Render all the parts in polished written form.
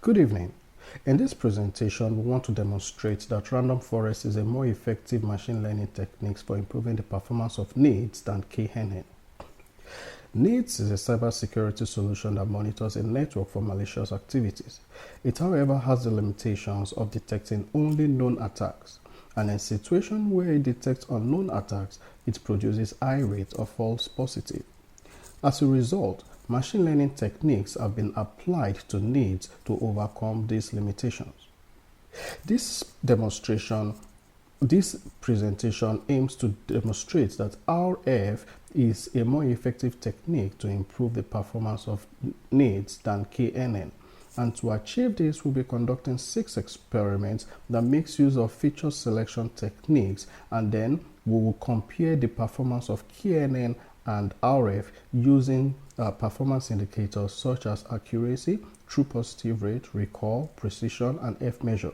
Good evening. In this presentation, we want to demonstrate that random forest is a more effective machine learning technique for improving the performance of NIDs than KNN. NIDs is a cybersecurity solution that monitors a network for malicious activities. It, however, has the limitations of detecting only known attacks, and in situations where it detects unknown attacks, it produces high rate of false positive. As a result, machine learning techniques have been applied to NIDs to overcome these limitations. This presentation aims to demonstrate that RF is a more effective technique to improve the performance of NIDs than KNN. And to achieve this, we'll be conducting 6 experiments that makes use of feature selection techniques, and then we will compare the performance of KNN and RF using performance indicators such as accuracy, true positive rate, recall, precision, and F measure.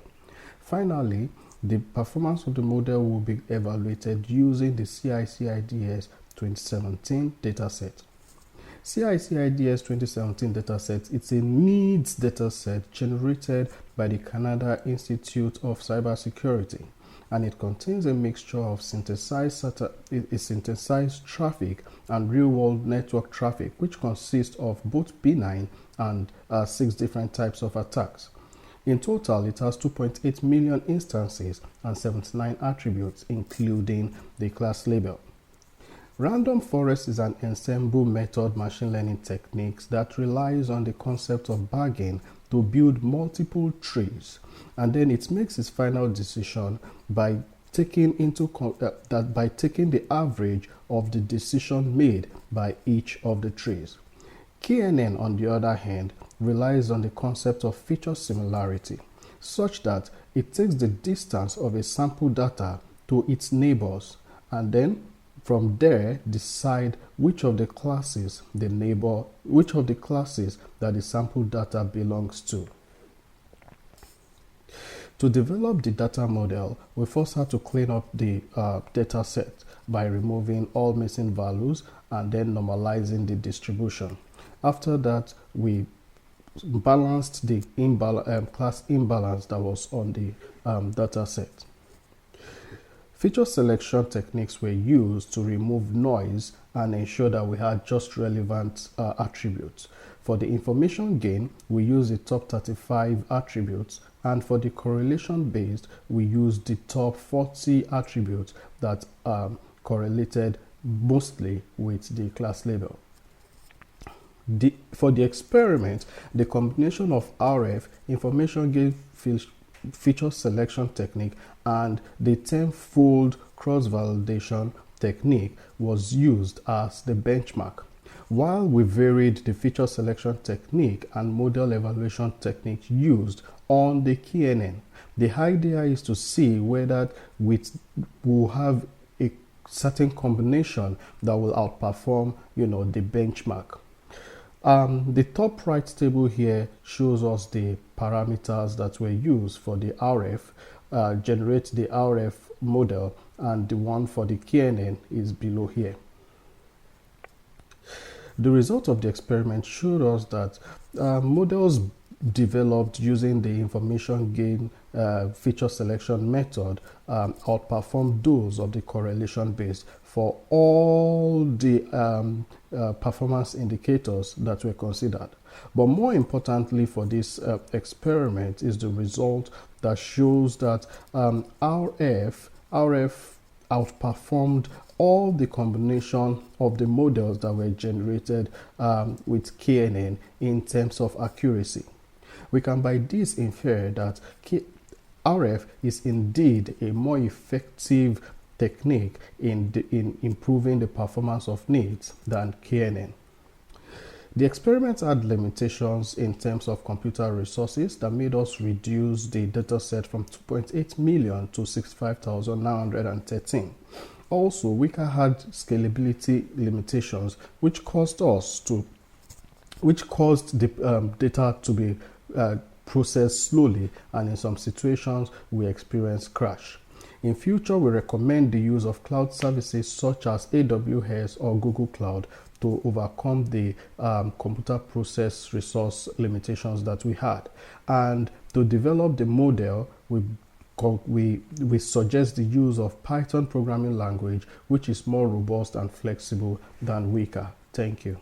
Finally, the performance of the model will be evaluated using the CICIDS 2017 dataset. CICIDS 2017 dataset is a NIDs dataset generated by the Canada Institute of Cybersecurity, and it contains a mixture of synthesized traffic and real-world network traffic, which consists of both benign and 6 different types of attacks. In total, it has 2.8 million instances and 79 attributes, including the class label. Random forest is an ensemble method machine learning technique that relies on the concept of bagging to build multiple trees, and then it makes its final decision by taking the average of the decision made by each of the trees. KNN, on the other hand, relies on the concept of feature similarity, such that it takes the distance of a sample data to its neighbors, and then from there decide which of the classes that the sample data belongs to. To develop the data model, we first have to clean up the data set by removing all missing values and then normalizing the distribution. After that, we balanced the class imbalance that was on the data set. Feature selection techniques were used to remove noise and ensure that we had just relevant attributes. For the information gain, we use the top 35 attributes, and for the correlation based, we use the top 40 attributes that correlated mostly with the class label. For the experiment, the combination of RF, information gain feature selection technique, and the 10-fold cross-validation technique was used as the benchmark. While we varied the feature selection technique and model evaluation technique used on the KNN, the idea is to see whether we will have a certain combination that will outperform, the benchmark. The top right table here shows us the parameters that were used for the RF, generate the RF model, and the one for the KNN is below here. The result of the experiment showed us that models developed using the information gain feature selection method outperformed those of the correlation based for all the performance indicators that were considered. But more importantly for this experiment is the result that shows that RF outperformed all the combination of the models that were generated with KNN in terms of accuracy. We can by this infer that RF is indeed a more effective technique in improving the performance of NIDs than KNN. The experiment had limitations in terms of computer resources that made us reduce the dataset from 2.8 million to 65,913. Also, we had scalability limitations, which caused the data to be processed slowly, and in some situations we experienced crash. In future, we recommend the use of cloud services such as AWS or Google Cloud to overcome the computer process resource limitations that we had. And to develop the model, we suggest the use of Python programming language, which is more robust and flexible than Weka. Thank you.